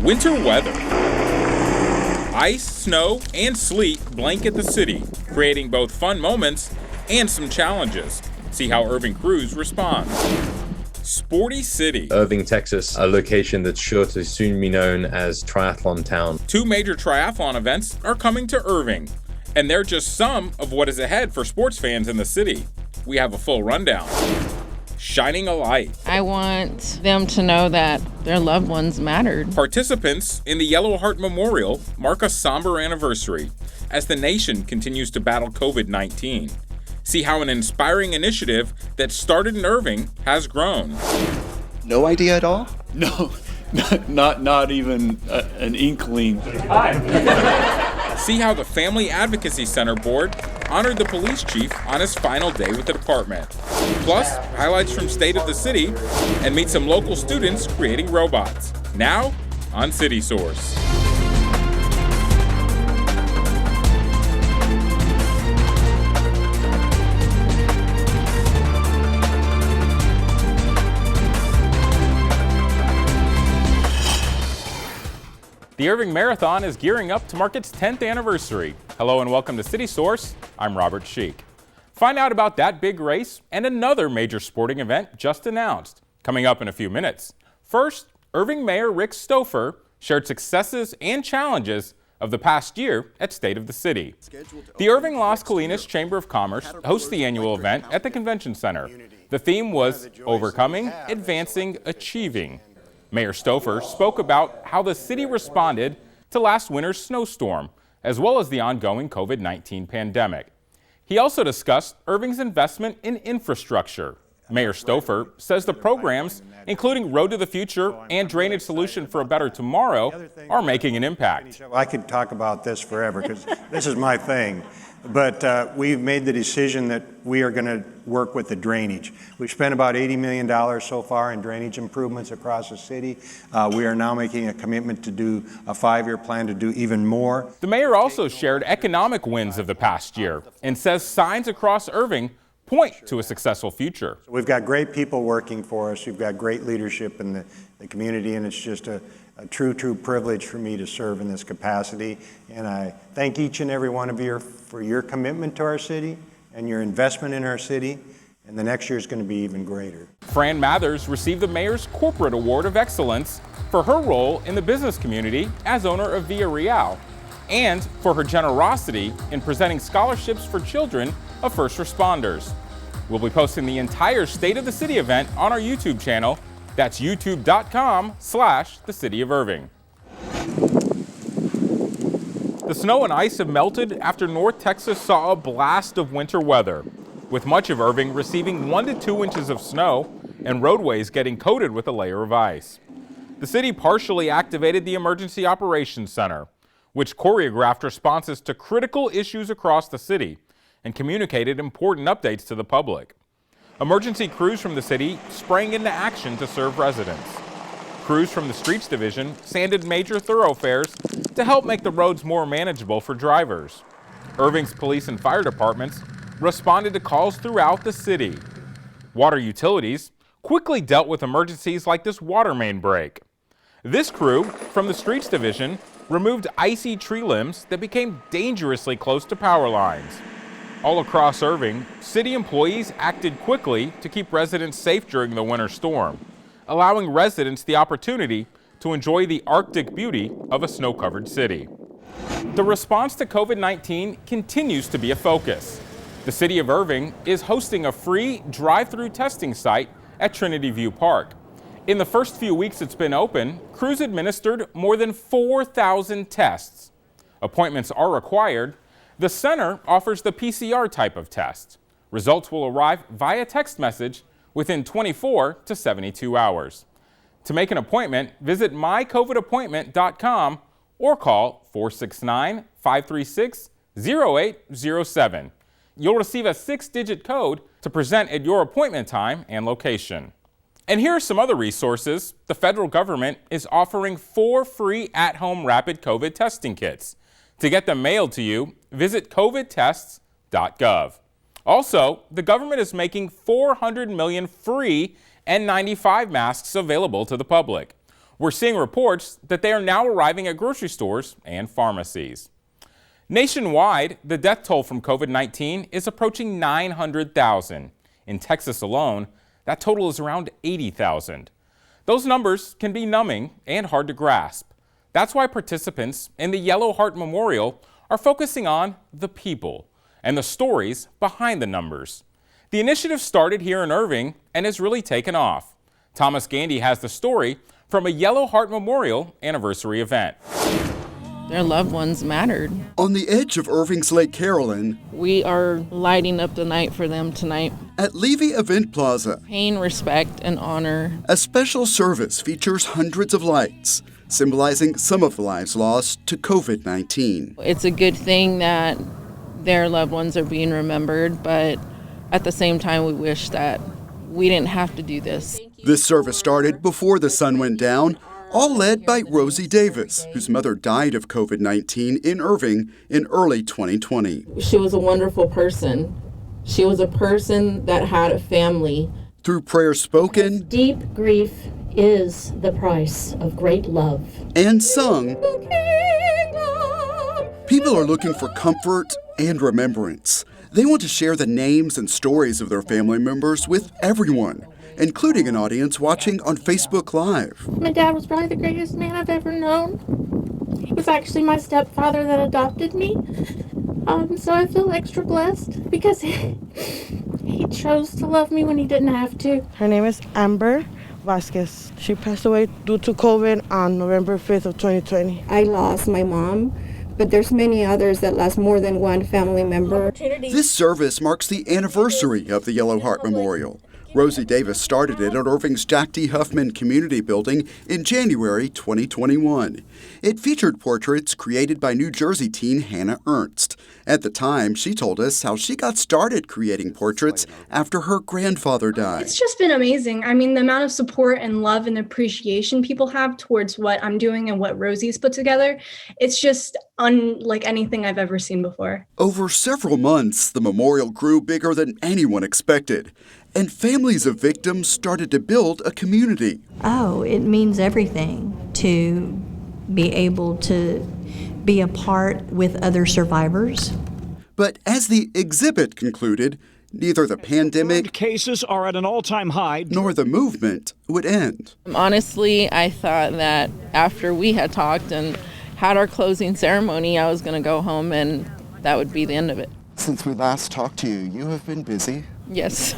Winter weather. Ice, snow, and sleet blanket the city, creating both fun moments and some challenges. See how Irving crews responds. Sporty city. Irving, Texas, a location that's sure to soon be known as Triathlon Town. 2 major triathlon events are coming to Irving, and they're just some of what is ahead for sports fans in the city. We have a full rundown. Shining a light. I want them to know that their loved ones mattered. Participants in the Yellow Heart Memorial mark a somber anniversary as the nation continues to battle COVID-19. See how an inspiring initiative that started in Irving has grown. No idea at all? No, not even an inkling. See how the Family Advocacy Center Board honored the police chief on his final day with the department. Plus, highlights from State of the City and meet some local students creating robots. Now, on City Source. The Irving Marathon is gearing up to mark its 10th anniversary. Hello and welcome to City Source. I'm Robert Sheik. Find out about that big race and another major sporting event just announced, coming up in a few minutes. First, Irving Mayor Rick Stopfer shared successes and challenges of the past year at State of the City. The Irving Las Colinas Chamber of Commerce hosts the annual event at the Convention Center. The theme was Overcoming, Advancing, Achieving. Mayor Stopfer spoke about how the city responded to last winter's snowstorm, as well as the ongoing COVID-19 pandemic. He also discussed Irving's investment in infrastructure. Mayor Stopfer says the programs, including Road to the Future and Drainage Solution for a Better Tomorrow, are making an impact. I could talk about this forever because this is my thing. But we've made the decision that we are going to work with the drainage. We've spent about $80 million so far in drainage improvements across the city. We are now making a commitment to do a 5-year plan to do even more. The mayor also shared economic wins of the past year and says signs across Irving point to a successful future. We've got great people working for us. We've got great leadership in the community, and it's just a true privilege for me to serve in this capacity. And I thank each and every one of you for your commitment to our city and your investment in our city. And the next year is going to be even greater. Fran Mathers received the Mayor's Corporate Award of Excellence for her role in the business community as owner of Via Real, and for her generosity in presenting scholarships for children of first responders. We'll be posting the entire State of the City event on our YouTube channel. That's youtube.com/the City of Irving. The snow and ice have melted after North Texas saw a blast of winter weather, with much of Irving receiving 1 to 2 inches of snow and roadways getting coated with a layer of ice. The city partially activated the Emergency Operations Center, which choreographed responses to critical issues across the city and communicated important updates to the public. Emergency crews from the city sprang into action to serve residents. Crews from the Streets Division sanded major thoroughfares to help make the roads more manageable for drivers. Irving's police and fire departments responded to calls throughout the city. Water utilities quickly dealt with emergencies like this water main break. This crew from the Streets Division removed icy tree limbs that became dangerously close to power lines. All across Irving, city employees acted quickly to keep residents safe during the winter storm, allowing residents the opportunity to enjoy the Arctic beauty of a snow-covered city. The response to COVID-19 continues to be a focus. The city of Irving is hosting a free drive-through testing site at Trinity View Park. In the first few weeks it's been open, crews administered more than 4,000 tests. Appointments are required. The center offers the PCR type of test. Results will arrive via text message within 24 to 72 hours. To make an appointment, visit mycovidappointment.com or call 469-536-0807. You'll receive a 6-digit code to present at your appointment time and location. And here are some other resources. The federal government is offering 4 free at-home rapid COVID testing kits. To get them mailed to you, visit covidtests.gov. Also, the government is making 400 million free N95 masks available to the public. We're seeing reports that they are now arriving at grocery stores and pharmacies. Nationwide, the death toll from COVID-19 is approaching 900,000. In Texas alone, that total is around 80,000. Those numbers can be numbing and hard to grasp. That's why participants in the Yellow Heart Memorial are focusing on the people and the stories behind the numbers. The initiative started here in Irving and has really taken off. Thomas Gandy has the story from a Yellow Heart Memorial anniversary event. Their loved ones mattered. On the edge of Irving's Lake Carolyn, We are lighting up the night for them tonight. at Levy Event Plaza, Paying respect and honor. a special service features hundreds of lights, symbolizing some of the lives lost to COVID-19. It's a good thing that their loved ones are being remembered, but at the same time, we wish that we didn't have to do this. This service started before the sun went down, all led by Rosie Davis, whose mother died of COVID-19 in Irving in early 2020. She was a wonderful person. She was a person that had a family. Through prayers spoken Deep grief is the price of great love. and sung, people are looking for comfort and remembrance. They want to share the names and stories of their family members with everyone, including an audience watching on Facebook Live. My dad was probably the greatest man I've ever known. He was actually my stepfather that adopted me. So I feel extra blessed because he chose to love me when he didn't have to. Her name is Amber Vasquez. She passed away due to COVID on November 5th of 2020. I lost my mom, but there's many others that lost more than one family member. This service marks the anniversary of the Yellow Heart Memorial. Rosie Davis started it at Irving's Jack D. Huffman Community Building in January 2021. It featured portraits created by New Jersey teen Hannah Ernst. At the time, she told us how she got started creating portraits after her grandfather died. It's just been amazing. I mean, the amount of support and love and appreciation people have towards what I'm doing and what Rosie's put together, it's just unlike anything I've ever seen before. Over several months, the memorial grew bigger than anyone expected, and families of victims started to build a community. Oh, it means everything to be able to be a part with other survivors. But as the exhibit concluded, neither the pandemic cases are at an all-time high nor the movement would end. Honestly, I thought that after we had talked and had our closing ceremony, I was going to go home and that would be the end of it. Since we last talked to you, you have been busy. Yes.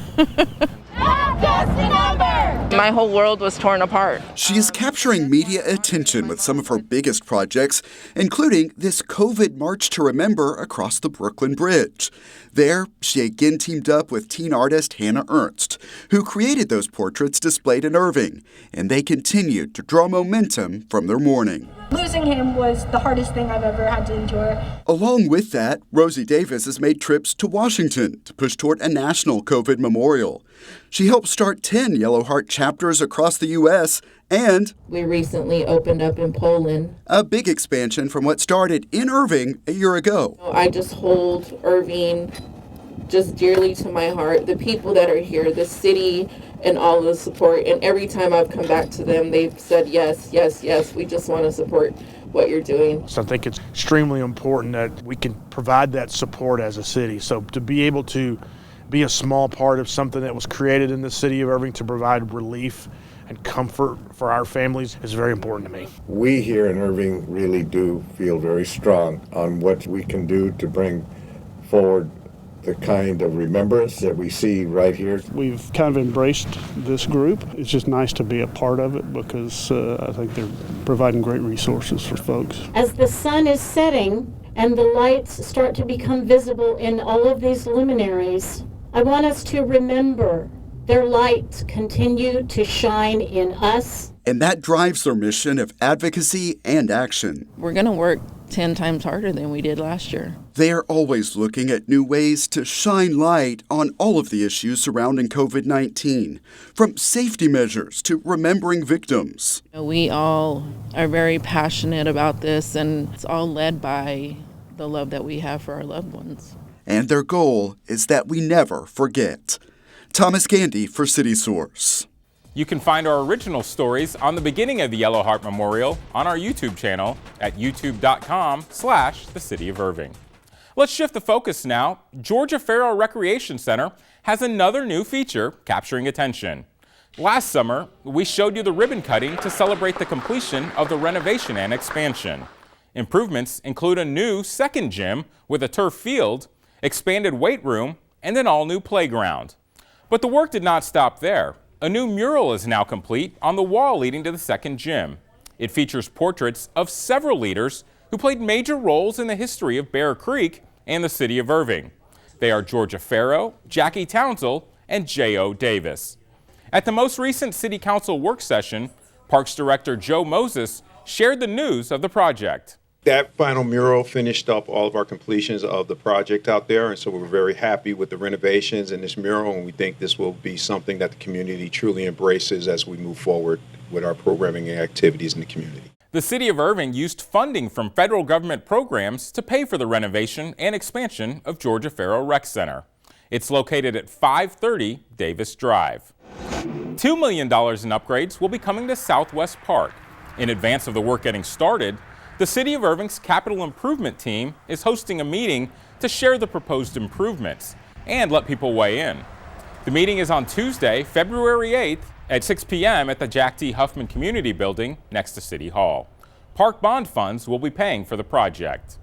My whole world was torn apart. She is capturing media attention with some of her biggest projects, including this COVID March to Remember across the Brooklyn Bridge. There, she again teamed up with teen artist Hannah Ernst, who created those portraits displayed in Irving, and they continued to draw momentum from their mourning. Losing him was the hardest thing I've ever had to endure. Along with that, Rosie Davis has made trips to Washington to push toward a national COVID memorial. She helped start 10 Yellow Heart chapters across the U.S. and We recently opened up in Poland. a big expansion from what started in Irving a year ago. I just hold Irving just dearly to my heart. The people that are here, the city, and all the support. And every time I've come back to them, they've said, yes, yes, yes, we just want to support what you're doing. So I think it's extremely important that we can provide that support as a city. So to be able to be a small part of something that was created in the city of Irving to provide relief and comfort for our families is very important to me. We here in Irving really do feel very strong on what we can do to bring forward the kind of remembrance that we see right here. We've kind of embraced this group. It's just nice to be a part of it because I think they're providing great resources for folks. As the sun is setting and the lights start to become visible in all of these luminaries, I want us to remember their light continue to shine in us. And that drives their mission of advocacy and action. We're going to work 10 times harder than we did last year. They are always looking at new ways to shine light on all of the issues surrounding COVID-19, from safety measures to remembering victims. We all are very passionate about this, and it's all led by the love that we have for our loved ones. And their goal is that we never forget. Thomas Gandy for City Source. You can find our original stories on the beginning of the Yellow Heart Memorial on our YouTube channel at youtube.com/the City of Irving. Let's shift the focus now. Georgia Faro Recreation Center has another new feature capturing attention. Last summer, we showed you the ribbon cutting to celebrate the completion of the renovation and expansion. Improvements include a new second gym with a turf field, expanded weight room, and an all-new playground. But the work did not stop there. A new mural is now complete on the wall leading to the second gym. It features portraits of several leaders who played major roles in the history of Bear Creek and the City of Irving. They are Georgia Faro, Jackie Townsell, and J.O. Davis. At the most recent City Council work session, Parks Director Joe Moses shared the news of the project. That final mural finished up all of our completions of the project out there, and so we're very happy with the renovations in this mural, and we think this will be something that the community truly embraces as we move forward with our programming and activities in the community. The City of Irving used funding from federal government programs to pay for the renovation and expansion of Georgia Faro Rec Center. It's located at 530 Davis Drive. $2 million in upgrades will be coming to Southwest Park. In advance of the work getting started, the City of Irving's capital improvement team is hosting a meeting to share the proposed improvements and let people weigh in. The meeting is on Tuesday, February 8th at 6 p.m. at the Jack D. Huffman Community Building next to City Hall. Park bond funds will be paying for the project.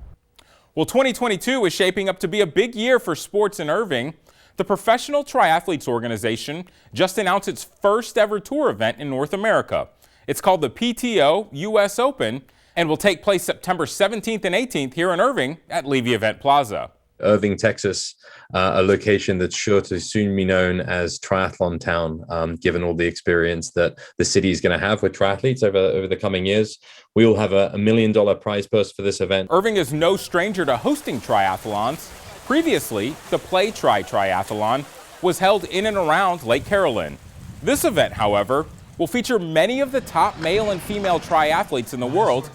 Well, 2022 is shaping up to be a big year for sports in Irving. The Professional Triathletes Organization just announced its first ever tour event in North America. It's called the PTO US Open and will take place September 17th and 18th here in Irving at Levy Event Plaza. Irving, Texas, a location that's sure to soon be known as Triathlon Town, given all the experience that the city is going to have with triathletes over the coming years. We will have a $1 million prize purse for this event. Irving is no stranger to hosting triathlons. Previously, the Play Tri Triathlon was held in and around Lake Carolyn. This event, however, will feature many of the top male and female triathletes in the world,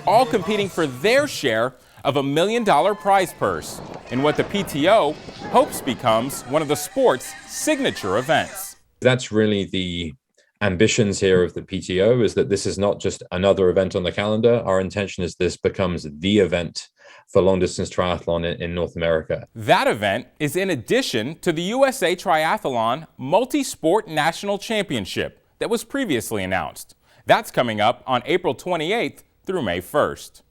all competing for their share of $1 million prize purse in what the PTO hopes becomes one of the sport's signature events. That's really the ambitions here of the PTO, is that this is not just another event on the calendar. Our intention is this becomes the event for long-distance triathlon in North America. That event is in addition to the USA Triathlon Multi-Sport National Championship that was previously announced. That's coming up on April 28th through May 1st.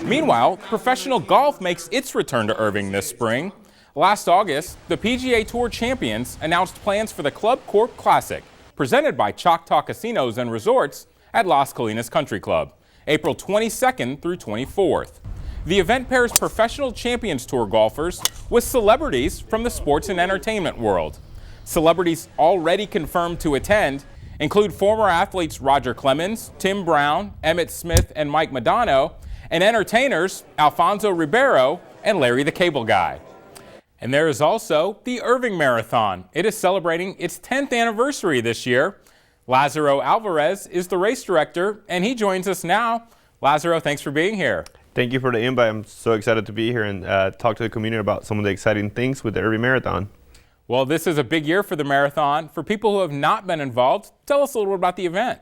Meanwhile, professional golf makes its return to Irving this spring. Last August, the PGA Tour champions announced plans for the Club Corp Classic, presented by Choctaw Casinos and Resorts at Las Colinas Country Club, April 22nd through 24th. The event pairs professional Champions Tour golfers with celebrities from the sports and entertainment world. Celebrities already confirmed to attend include former athletes Roger Clemens, Tim Brown, Emmett Smith, and Mike Madonna, and entertainers Alfonso Ribeiro and Larry the Cable Guy. And there is also the Irving Marathon. It is celebrating its 10th anniversary this year. Lazaro Alvarez is the race director, and he joins us now. Lazaro, thanks for being here. Thank you for the invite. I'm so excited to be here and talk to the community about some of the exciting things with the Irving Marathon. Well, this is a big year for the marathon. For people who have not been involved, tell us a little bit about the event.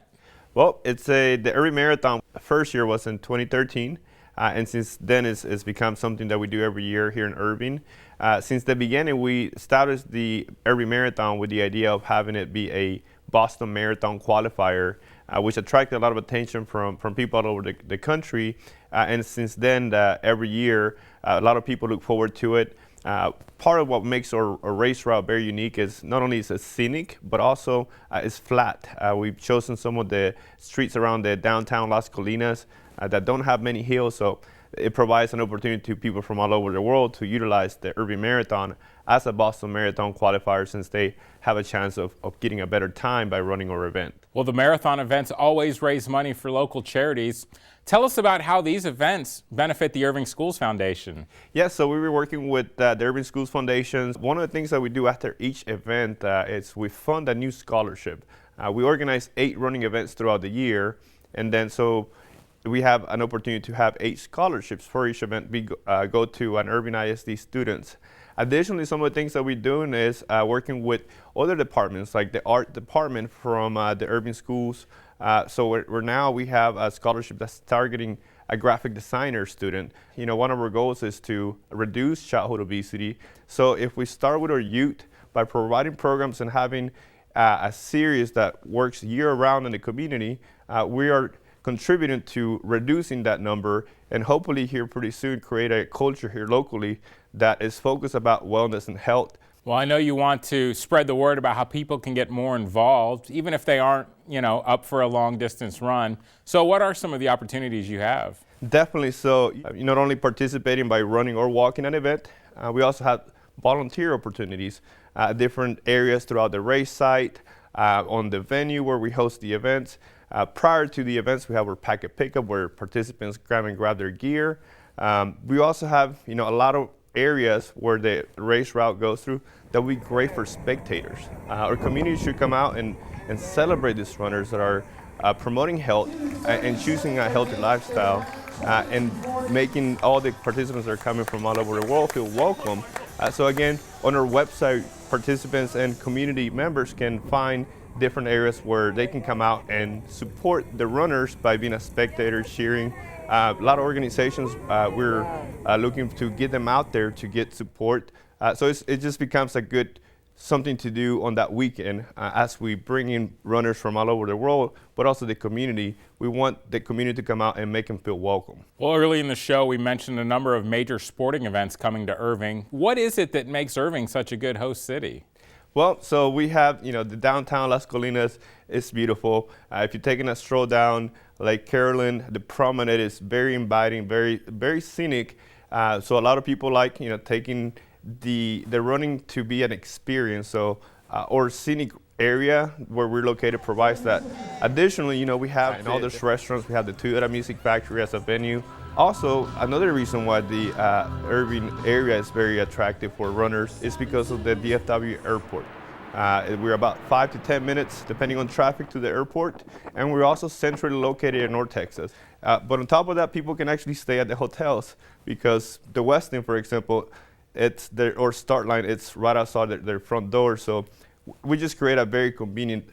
Well, the Irving Marathon first year was in 2013, and since then it's become something that we do every year here in Irving. Since the beginning, we established the Irving Marathon with the idea of having it be a Boston Marathon qualifier, which attracted a lot of attention from people all over the country. And since then, every year, a lot of people look forward to it. Part of what makes our race route very unique is not only is it scenic, but also it's flat. We've chosen some of the streets around the downtown Las Colinas that don't have many hills, so it provides an opportunity to people from all over the world to utilize the Irving Marathon as a Boston Marathon qualifier, since they have a chance of getting a better time by running our event. Well, the marathon events always raise money for local charities. Tell us about how these events benefit the Irving Schools Foundation. Yeah, so we were working with the Irving Schools Foundation. One of the things that we do after each event is we fund a new scholarship. We organize 8 running events throughout the year, and then so we have an opportunity to have 8 scholarships for each event go to an Irving ISD students. Additionally, some of the things that we're doing is working with other departments, like the art department from the Irving schools. So we have a scholarship that's targeting a graphic designer student. You know, one of our goals is to reduce childhood obesity. So if we start with our youth by providing programs and having a series that works year-round in the community, we are contributing to reducing that number, and hopefully here pretty soon create a culture here locally that is focused about wellness and health. Well, I know you want to spread the word about how people can get more involved, even if they aren't, up for a long distance run. So what are some of the opportunities you have? Definitely. So not only participating by running or walking an event, we also have volunteer opportunities, different areas throughout the race site, on the venue where we host the events. Prior to the events, we have our packet pickup where participants grab their gear. We also have, a lot of areas where the race route goes through that would be great for spectators. Our community should come out and celebrate these runners that are promoting health and choosing a healthy lifestyle and making all the participants that are coming from all over the world feel welcome. So again, on our website, participants and community members can find different areas where they can come out and support the runners by being a spectator, cheering. A lot of organizations, we're looking to get them out there to get support. So it just becomes a good something to do on that weekend as we bring in runners from all over the world, but also the community. We want the community to come out and make them feel welcome. Well, early in the show, we mentioned a number of major sporting events coming to Irving. What is it that makes Irving such a good host city? Well, so we have, the downtown Las Colinas is beautiful. If you're taking a stroll down Lake Carolyn, the promenade is very inviting, very, very scenic. So a lot of people like, taking the running to be an experience. So our scenic area where we're located provides that. Additionally, we have in all those restaurants, we have the Toyota Music Factory as a venue. Also, another reason why the Irving area is very attractive for runners is because of the DFW airport. We're about 5 to 10 minutes, depending on traffic, to the airport, and we're also centrally located in North Texas. But on top of that, people can actually stay at the hotels because the Westin, for example, or Start Line, it's right outside their front door. So we just create a very convenient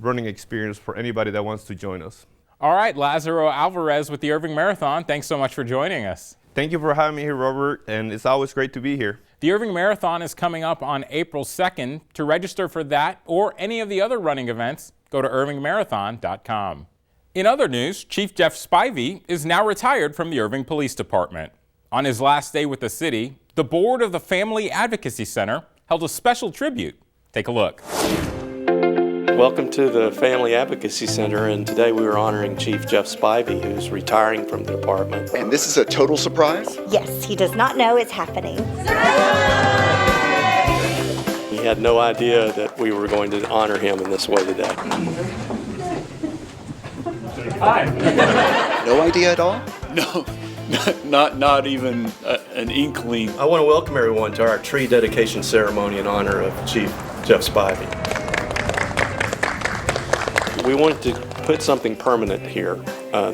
running experience for anybody that wants to join us. All right, Lazaro Alvarez with the Irving Marathon, thanks so much for joining us. Thank you for having me here, Robert, and it's always great to be here. The Irving Marathon is coming up on April 2nd. To register for that or any of the other running events, go to irvingmarathon.com. In other news, Chief Jeff Spivey is now retired from the Irving Police Department. On his last day with the city, the board of the Family Advocacy Center held a special tribute. Take a look. Welcome to the Family Advocacy Center, and today we are honoring Chief Jeff Spivey, who's retiring from the department. And this is a total surprise? Yes, he does not know it's happening. He had no idea that we were going to honor him in this way today. Hi. No idea at all? No, not even an inkling. I want to welcome everyone to our tree dedication ceremony in honor of Chief Jeff Spivey. We wanted to put something permanent here.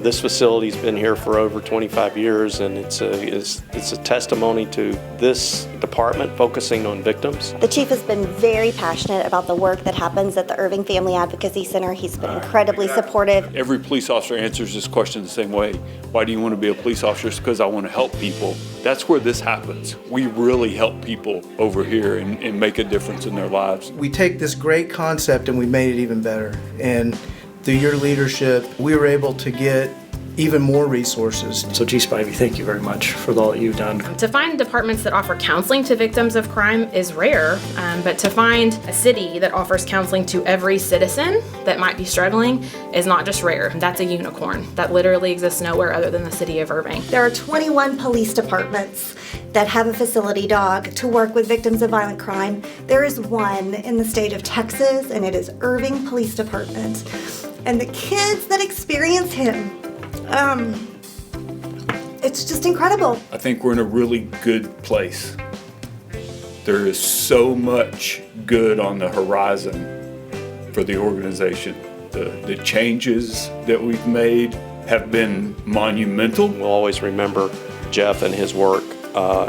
This facility's been here for over 25 years, and it's a testimony to this department focusing on victims. The chief has been very passionate about the work that happens at the Irving Family Advocacy Center. He's been incredibly supportive. Every police officer answers this question the same way. Why do you want to be a police officer? It's because I want to help people. That's where this happens. We really help people over here and make a difference in their lives. We take this great concept and we made it even better. And through your leadership, we were able to get even more resources. So Chief Spivey, thank you very much for all that you've done. To find departments that offer counseling to victims of crime is rare, but to find a city that offers counseling to every citizen that might be struggling is not just rare. That's a unicorn that literally exists nowhere other than the city of Irving. There are 21 police departments that have a facility dog to work with victims of violent crime. There is one in the state of Texas, and it is Irving Police Department. And the kids that experience him, it's just incredible. I think we're in a really good place. There is so much good on the horizon for the organization. The changes that we've made have been monumental. We'll always remember Jeff and his work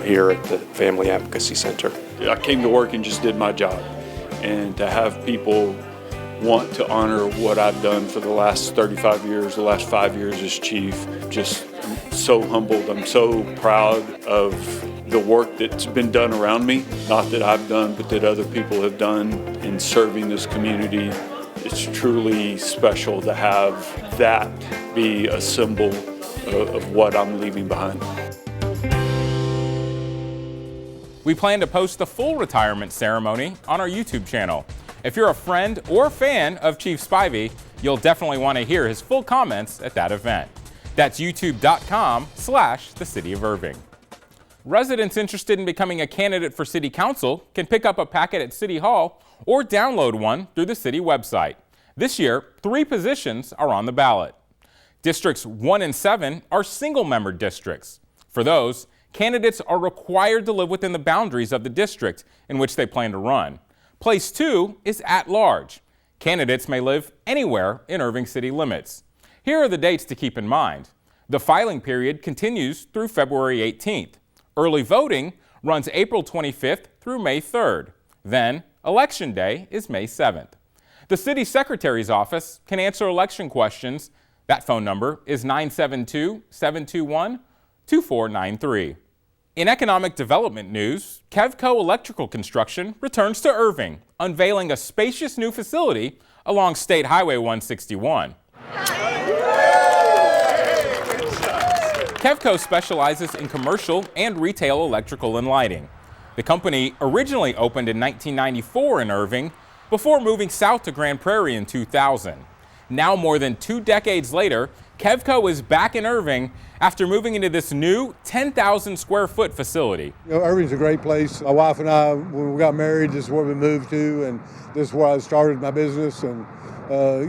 here at the Family Advocacy Center. I came to work and just did my job. And to have people want to honor what I've done for the last 35 years, the last 5 years as chief, just I'm so humbled. I'm so proud of the work that's been done around me. Not that I've done, but that other people have done in serving this community. It's truly special to have that be a symbol of what I'm leaving behind. We plan to post the full retirement ceremony on our YouTube channel. If you're a friend or fan of Chief Spivey, you'll definitely want to hear his full comments at that event. That's youtube.com/the City of Irving. Residents interested in becoming a candidate for City Council can pick up a packet at City Hall or download one through the City website. This year, 3 positions are on the ballot. Districts 1 and 7 are single-member districts. For those, candidates are required to live within the boundaries of the district in which they plan to run. Place 2 is at large. Candidates may live anywhere in Irving city limits. Here are the dates to keep in mind. The filing period continues through February 18th. Early voting runs April 25th through May 3rd. Then, Election Day is May 7th. The City Secretary's office can answer election questions. That phone number is 972-721-2493. In economic development news, Kevco Electrical Construction returns to Irving, unveiling a spacious new facility along State Highway 161. Kevco specializes in commercial and retail electrical and lighting. The company originally opened in 1994 in Irving before moving south to Grand Prairie in 2000. Now, more than 2 decades later, Kevco is back in Irving after moving into this new 10,000 square foot facility. You know, Irving's a great place. My wife and I, when we got married, this is where we moved to, and this is where I started my business, and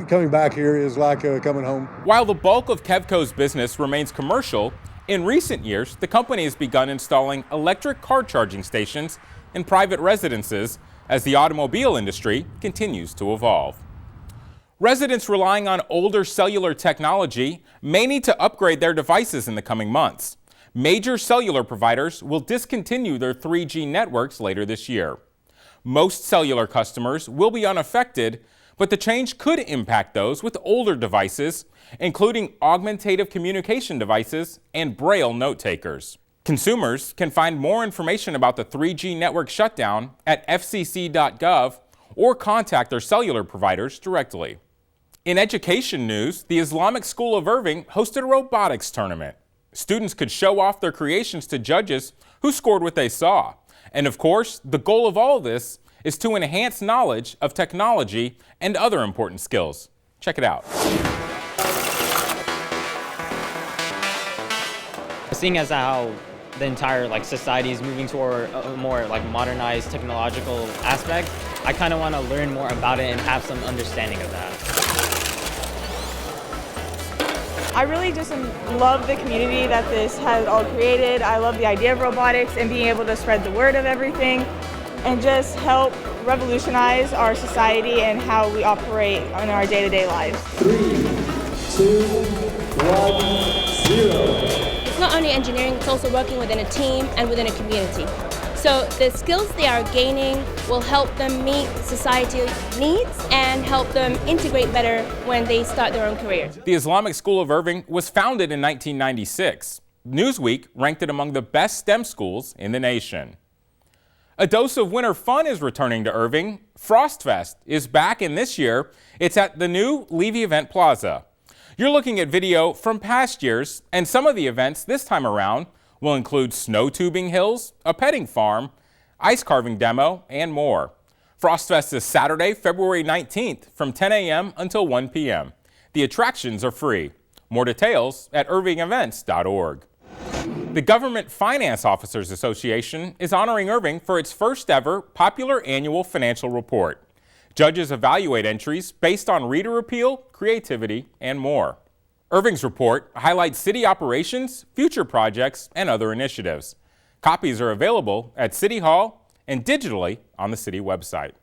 coming back here is like coming home. While the bulk of Kevco's business remains commercial, in recent years, the company has begun installing electric car charging stations in private residences as the automobile industry continues to evolve. Residents relying on older cellular technology may need to upgrade their devices in the coming months. Major cellular providers will discontinue their 3G networks later this year. Most cellular customers will be unaffected, but the change could impact those with older devices, including augmentative communication devices and Braille note takers. Consumers can find more information about the 3G network shutdown at fcc.gov or contact their cellular providers directly. In education news, the Islamic School of Irving hosted a robotics tournament. Students could show off their creations to judges who scored what they saw. And of course, the goal of all this is to enhance knowledge of technology and other important skills. Check it out. Seeing as how the entire society is moving toward a more modernized technological aspect, I kind of want to learn more about it and have some understanding of that. I really just love the community that this has all created. I love the idea of robotics and being able to spread the word of everything and just help revolutionize our society and how we operate in our day-to-day lives. 3, 2, 1, 0. It's not only engineering, it's also working within a team and within a community. So the skills they are gaining will help them meet society's needs and help them integrate better when they start their own careers. The Islamic School of Irving was founded in 1996. Newsweek ranked it among the best STEM schools in the nation. A dose of winter fun is returning to Irving. FrostFest is back, and this year it's at the new Levy Event Plaza. You're looking at video from past years, and some of the events this time around will include snow tubing hills, a petting farm, ice carving demo, and more. FrostFest is Saturday, February 19th from 10 a.m. until 1 p.m. The attractions are free. More details at irvingevents.org. The Government Finance Officers Association is honoring Irving for its first ever popular annual financial report. Judges evaluate entries based on reader appeal, creativity, and more. Irving's report highlights city operations, future projects, and other initiatives. Copies are available at City Hall and digitally on the city website.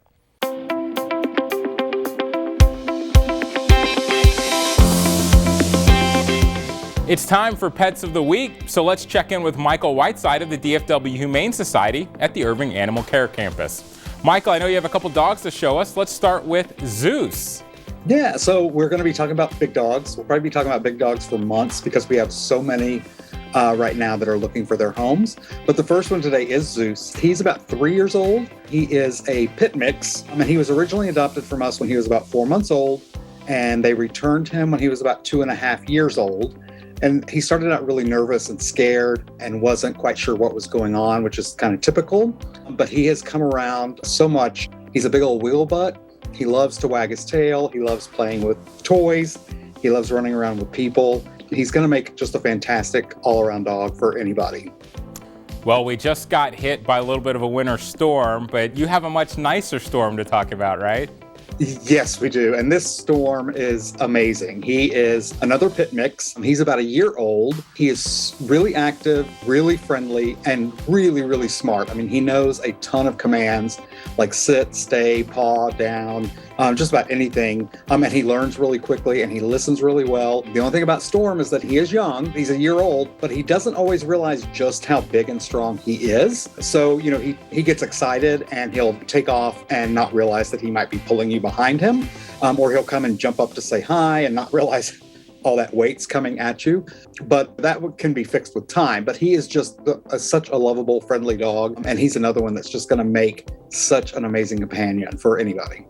It's time for Pets of the Week, so let's check in with Michael Whiteside of the DFW Humane Society at the Irving Animal Care Campus. Michael, I know you have a couple dogs to show us. Let's start with Zeus. Yeah, so we're going to be talking about big dogs. We'll probably be talking about big dogs for months because we have so many right now that are looking for their homes. But the first one today is Zeus. He's about 3 years old. He is a pit mix. I mean, he was originally adopted from us when he was about 4 months old, and they returned him when he was about 2.5 years old. And he started out really nervous and scared and wasn't quite sure what was going on, which is kind of typical. But he has come around so much. He's a big old wheel butt. He loves to wag his tail. He loves playing with toys. He loves running around with people. He's going to make just a fantastic all-around dog for anybody. Well, we just got hit by a little bit of a winter storm, but you have a much nicer storm to talk about, right? Yes, we do. And this storm is amazing. He is another pit mix. He's about a year old. He is really active, really friendly, and really, really smart. I mean, he knows a ton of commands like sit, stay, paw, down, just about anything. And he learns really quickly and he listens really well. The only thing about Storm is that he is young. He's a year old, but he doesn't always realize just how big and strong he is. So, you know, he gets excited and he'll take off and not realize that he might be pulling you behind him, or he'll come and jump up to say hi and not realize all that weight's coming at you. But that can be fixed with time. But he is just such a lovable, friendly dog. And he's another one that's just going to make such an amazing companion for anybody.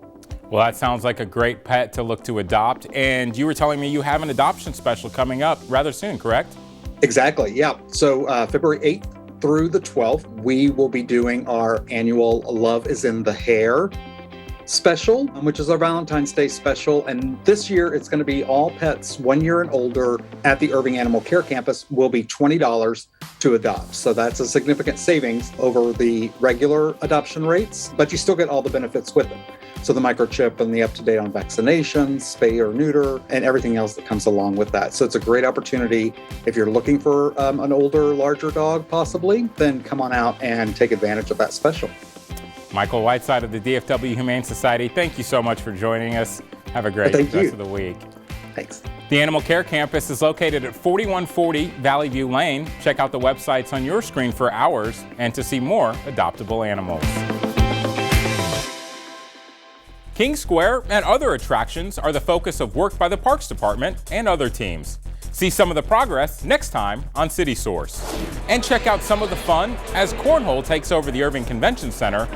Well, that sounds like a great pet to look to adopt. And you were telling me you have an adoption special coming up rather soon, correct? Exactly, yeah. So February 8th through the 12th, we will be doing our annual Love is in the Hair special, which is our Valentine's Day special. And this year it's going to be all pets 1 year and older at the Irving Animal Care Campus will be $20 to adopt. So that's a significant savings over the regular adoption rates, but you still get all the benefits with it. So the microchip and the up-to-date on vaccinations, spay or neuter, and everything else that comes along with that. So it's a great opportunity. If you're looking for an older, larger dog possibly, then come on out and take advantage of that special. Michael Whiteside of the DFW Humane Society, thank you so much for joining us. Have a great rest of the week. Thanks. The Animal Care Campus is located at 4140 Valley View Lane. Check out the websites on your screen for hours and to see more adoptable animals. King Square and other attractions are the focus of work by the Parks Department and other teams. See some of the progress next time on City Source. And check out some of the fun as Cornhole takes over the Irving Convention Center,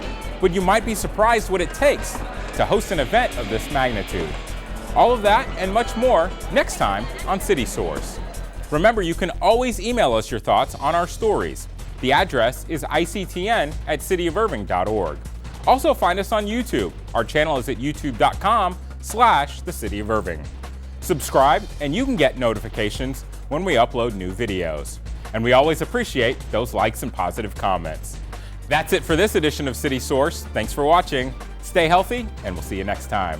but you might be surprised what it takes to host an event of this magnitude. All of that and much more next time on City Source. Remember, you can always email us your thoughts on our stories. The address is ictn@cityofirving.org. Also find us on YouTube. Our channel is at youtube.com/The City of Irving. Subscribe and you can get notifications when we upload new videos. And we always appreciate those likes and positive comments. That's it for this edition of City Source. Thanks for watching. Stay healthy and we'll see you next time.